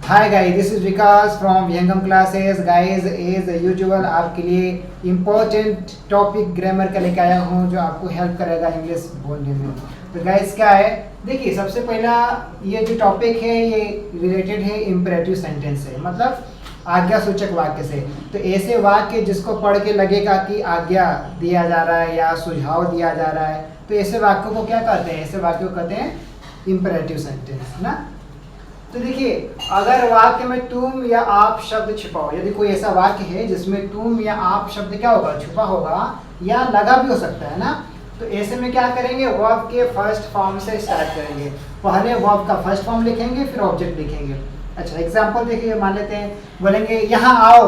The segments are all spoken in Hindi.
Hi guys, this is Vikas from विहंगम क्लासेस। गाइस, एज यूजुअल आपके लिए इम्पोर्टेंट टॉपिक ग्रामर का लेकर आया हूँ जो आपको हेल्प करेगा इंग्लिश बोलने में। तो गाइस क्या है, देखिए सबसे पहला ये जो टॉपिक है ये रिलेटेड है इम्परेटिव सेंटेंस से, मतलब आज्ञा सूचक वाक्य से। तो ऐसे वाक्य जिसको पढ़ के लगेगा कि आज्ञा दिया जा रहा है या सुझाव दिया जा रहा है, तो ऐसे वाक्यों को क्या कहते हैं? ऐसे वाक्यों को कहते हैं इम्परेटिव सेंटेंस ना। तो देखिए, अगर वाक्य में तुम या आप शब्द छिपाओ, यदि कोई ऐसा वाक्य है जिसमें तुम या आप शब्द क्या होगा, छुपा होगा या लगा भी हो सकता है ना, तो ऐसे में क्या करेंगे, वर्ब के फर्स्ट फॉर्म से स्टार्ट करेंगे। पहले वर्ब का फर्स्ट फॉर्म लिखेंगे, फिर ऑब्जेक्ट लिखेंगे। अच्छा, एग्जांपल देखिए, मान लेते हैं, बोलेंगे यहाँ आओ,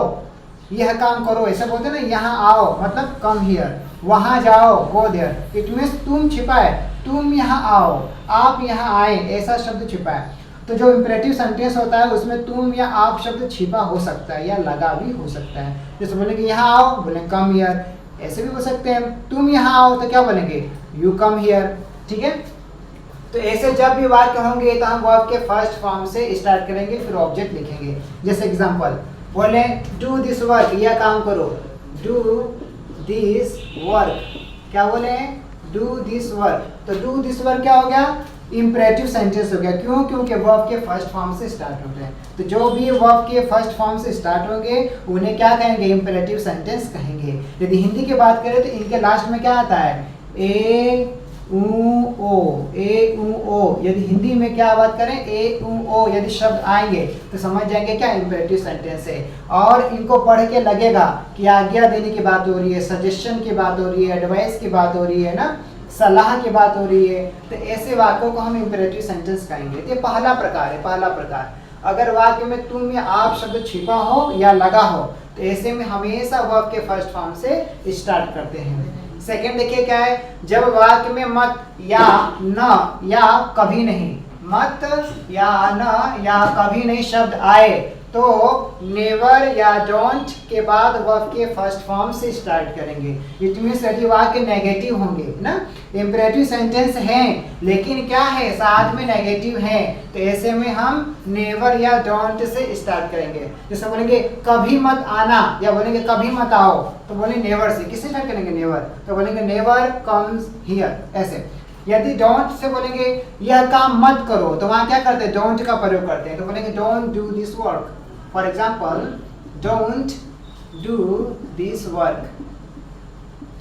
यह काम करो, ऐसे बोलते हैं ना, यहाँ आओ मतलब कम हियर। वहाँ जाओ, गो देयर। इट मीन्स तुम छिपा है, तुम यहाँ आओ, आप यहाँ आए, ऐसा शब्द छिपा है। तो जो इम्परेटिव सेंटेंस होता है उसमें तुम या आप शब्द छिपा हो सकता है या लगा भी हो सकता है। जैसे बोलेंगे यहाँ आओ, बोलेंगे कम हियर, ऐसे भी बोल सकते हैं। तुम यहाँ आओ तो क्या बोलेंगे, यू कम हियर। ठीक है, तो ऐसे जब भी वाक्य होंगे तो हम वर्ब के फर्स्ट फॉर्म से स्टार्ट करेंगे, फिर ऑब्जेक्ट लिखेंगे। जैसे एग्जांपल बोले, डू दिस वर्क, यह काम करो, डू दिस वर्क। क्या बोले, डू दिस वर्क। तो डू दिस वर्क क्या हो गया, इम्परेटिव सेंटेंस हो गया। क्यों? क्योंकि वर्ब के फर्स्ट फॉर्म से स्टार्ट होते हैं। तो जो भी वर्ब के फर्स्ट फॉर्म से स्टार्ट होंगे उन्हें क्या कहेंगे, इम्परेटिव सेंटेंस कहेंगे। यदि हिंदी की बात करें तो इनके लास्ट में क्या आता है, ए ऊ ओ, ए ऊ ओ। यदि हिंदी में क्या बात करें, ए ऊ ओ, यदि शब्द आएंगे तो समझ जाएंगे क्या इम्परेटिव सेंटेंस है। और इनको पढ़ के लगेगा कि आज्ञा देने की बात हो रही है, सजेशन की बात हो रही है, एडवाइस की बात हो रही है ना, सलाह की बात हो रही है। तो ऐसे वाक्यों को हम इम्परेटिव सेंटेंस कहेंगे। ये पहला प्रकार है, पहला प्रकार। अगर वाक्य में तुम या आप शब्द छिपा हो या लगा हो तो ऐसे में हमेशा वर्ब के फर्स्ट फॉर्म से स्टार्ट करते हैं। सेकंड देखिए क्या है, जब वाक्य में मत या न या कभी नहीं, मत या न या कभी नहीं शब्द आए तो नेवर या डोंट के बाद वर्ब के फर्स्ट फॉर्म से स्टार्ट करेंगे। इट मीन्स यदि वाक्य नेगेटिव होंगे ना, इम्परेटिव सेंटेंस हैं लेकिन क्या है, साथ में नेगेटिव है, तो ऐसे में हम नेवर या डोंट से स्टार्ट करेंगे। जैसे बोलेंगे कभी मत आना या बोलेंगे कभी मत आओ, तो बोलेंगे नेवर से। किससे स्टार्ट करेंगे, नेवर, तो बोलेंगे नेवर कम्स हियर, ऐसे। यदि डोंट से बोलेंगे यह काम मत करो, तो वहां क्या करते हैं, डोंट का प्रयोग करते हैं। तो बोलेंगे don't do this work. For example, don't do this work.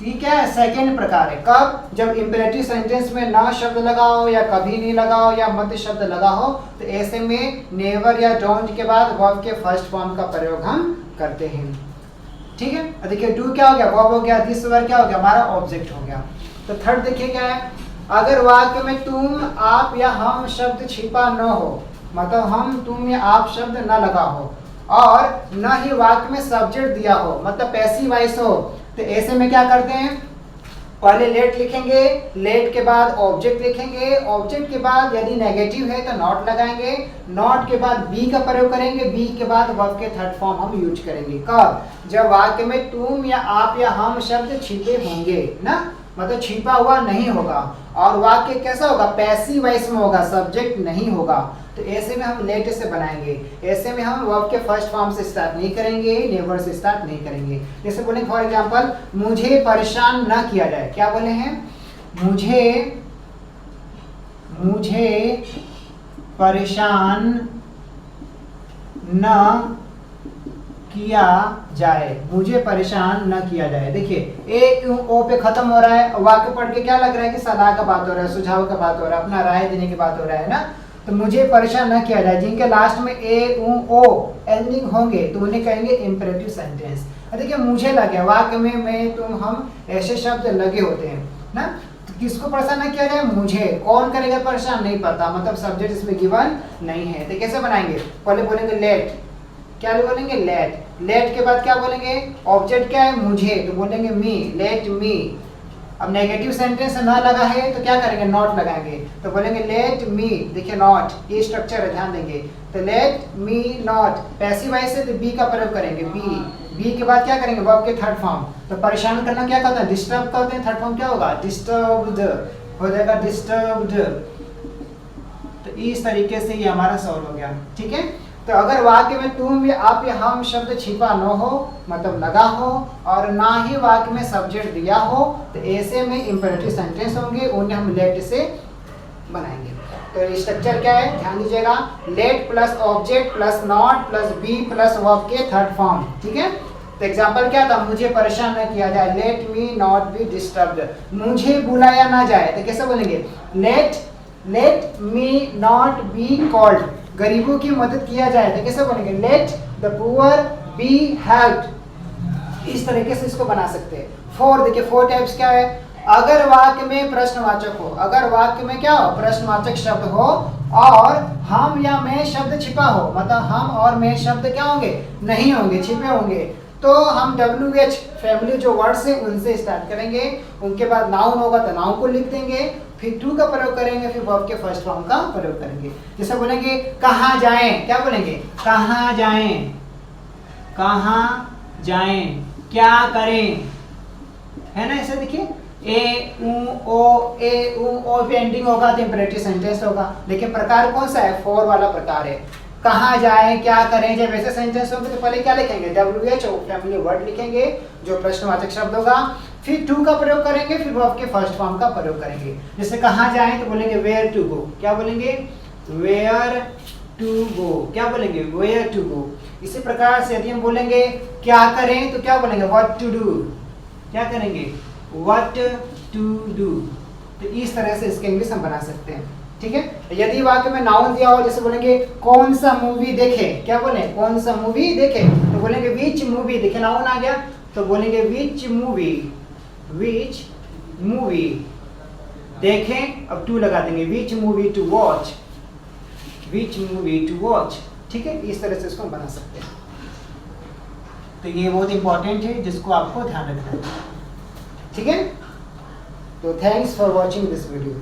ठीक है, सेकेंड प्रकार है कब, जब इम्परेटिव सेंटेंस में ना शब्द लगाओ या कभी नहीं लगाओ या मत शब्द लगा हो, तो ऐसे में नेवर या डोंट के बाद वर्ब के फर्स्ट फॉर्म का प्रयोग हम करते हैं। ठीक है, देखिए डू क्या हो गया, वर्ब हो गया, दिस वर्क क्या हो गया, हमारा ऑब्जेक्ट हो गया। तो थर्ड देखिए क्या है, अगर वाक्य में तुम, आप या हम शब्द छिपा न हो, मतलब हम, तुम या आप शब्द न लगा हो और न ही वाक्य में सब्जेक्ट दिया हो, मतलब पैसिव वॉइस हो, तो ऐसे में क्या करते हैं, पहले लेट लिखेंगे, लेट के बाद ऑब्जेक्ट लिखेंगे, ऑब्जेक्ट के बाद यदि नेगेटिव है तो नॉट लगाएंगे, नॉट के बाद बी का प्रयोग करेंगे, बी के बाद वर्ब के थर्ड फॉर्म हम यूज करेंगे। कब, जब वाक्य में तुम या आप या हम शब्द छिपे होंगे ना, मतलब छिपा हुआ नहीं होगा और वाक्य कैसा होगा, पैसिव वॉइस में होगा, सब्जेक्ट नहीं होगा, तो ऐसे में हम लेट से बनाएंगे। ऐसे में हम वर्ब के फर्स्ट फॉर्म से स्टार्ट नहीं करेंगे, नेवर से स्टार्ट नहीं करेंगे। जैसे बोलेंगे फॉर एग्जांपल, मुझे परेशान न किया जाए। क्या बोले हैं, मुझे परेशान न किया जाए, मुझे परेशान न किया जाए। देखिए ए यू ओ पे खत्म हो रहा है, वाक्य पढ़ के क्या लग रहा है कि सलाह का बात हो रहा है, सुझाव का बात हो रहा है, अपना राय देने की बात हो रहा है ना। तो मुझे परेशान न किया जाए, जिनके लास्ट में ए उ ओ एंडिंग होंगे तो उन्हें कहेंगे इम्परेटिव सेंटेंस। देखिए मुझे लगे, वाक्य में मैं, तुम, हम ऐसे शब्द लगे होते हैं ना, तो किसको परेशान न किया जाए, मुझे। कौन करेगा परेशान, नहीं पता, मतलब सब्जेक्ट इसमें गिवन नहीं है। तो कैसे बनाएंगे, पहले बोलेंगे लेट, क्या बोलेंगे, लेट, लेट के बाद क्या बोलेंगे, ऑब्जेक्ट क्या है, मुझे, तो बोलेंगे मी, लेट मी। अब नेगेटिव सेंटेंस ना लगा है तो क्या करेंगे, नॉट लगाएंगे, तो बोलेंगे लेट मी। देखिए नॉट, ये स्ट्रक्चर है, ध्यान देंगे। तो let me not, passive voice से तो बी का प्रयोग करेंगे, बी, बी के बाद क्या करेंगे, वर्ब के थर्ड फॉर्म। तो परेशान करना क्या कहते हैं, डिस्टर्ब करते हैं, थर्ड फॉर्म क्या होगा, डिस्टर्ब्ड हो जाएगा, डिस्टर्ब्ड। तो इस तरीके से ये हमारा सॉल्व हो गया। ठीक है, तो अगर वाक्य में तुम या आप या हम शब्द छिपा न हो, मतलब लगा हो, और ना ही वाक्य में सब्जेक्ट दिया हो, तो ऐसे में इंपेरेटिव सेंटेंस होंगे, उन्हें हम लेट से बनाएंगे। तो स्ट्रक्चर क्या है, ध्यान दीजिएगा, let plus object plus not plus be plus verb के थर्ड फॉर्म, ठीक है। तो एग्जांपल क्या था, मुझे परेशान न किया जाए, let me not be disturbed, मुझे बुलाया ना जाए, तो कैसे बोलेंगे, let me not be called, गरीबों की मदद किया जाए, तो कैसे बोलेंगे, let the poor be helped. इस तरीके से इसको बना सकते हैं। फोर देखिए, फोर टाइप्स क्या है, अगर वाक्य में प्रश्नवाचक हो, अगर वाक्य में क्या हो, प्रश्नवाचक शब्द हो और हम या मैं शब्द छिपा हो, मतलब हम और मैं शब्द क्या होंगे, नहीं होंगे, छिपे होंगे, तो हम WH फैमिली जो वर्ड्स हैं उनसे स्टार्ट करेंगे, उनके बाद नाउन होगा तो नाउन को लिख देंगे, फिर टू का प्रयोग करेंगे, फिर वर्ब के फर्स्ट फॉर्म का प्रयोग करेंगे। जैसे बोलेंगे कहाँ जाएं, क्या बोलेंगे, कहाँ जाएं, कहाँ जाएं, क्या करें, है ना। ऐसे देखिए, ए उ पे एंडिंग होगा तो इंपेरेटिव सेंटेंस होगा, लेकिन प्रकार कौन सा है, फोर वाला प्रकार है। कहाँ जाए, क्या करें, जब ऐसे सेंटेंस होंगे तो पहले क्या लिखेंगे, WH फैमिली वर्ड लिखेंगे जो प्रश्नवाचक शब्द होगा, फिर टू का प्रयोग करेंगे, फिर वर्ब के फर्स्ट फॉर्म का प्रयोग करेंगे। जैसे कहाँ जाए तो बोलेंगे वेयर टू गो, क्या बोलेंगे, वेयर टू गो, क्या बोलेंगे, वेयर टू गो। इसी प्रकार से यदि हम बोलेंगे क्या करें तो क्या बोलेंगे, व्हाट टू डू, क्या करेंगे, व्हाट टू डू। तो इस तरह से इसके इंग्लिश हम बना सकते हैं, ठीक है। यदि वाक्य में नाउन दिया हो, जैसे बोलेंगे कौन सा मूवी देखे, क्या बोले, कौन सा मूवी देखे, तो बोलेंगे विच मूवी, देखे नाउन आ गया तो बोलेंगे विच मूवी देखें, अब टू लगा देंगे, which movie two watch, which movie two watch, ठीक है। इस तरह से इसको हम बना सकते हैं। तो ये बहुत इंपॉर्टेंट है जिसको आपको ध्यान रखना है, ठीक है। तो thanks for watching this video.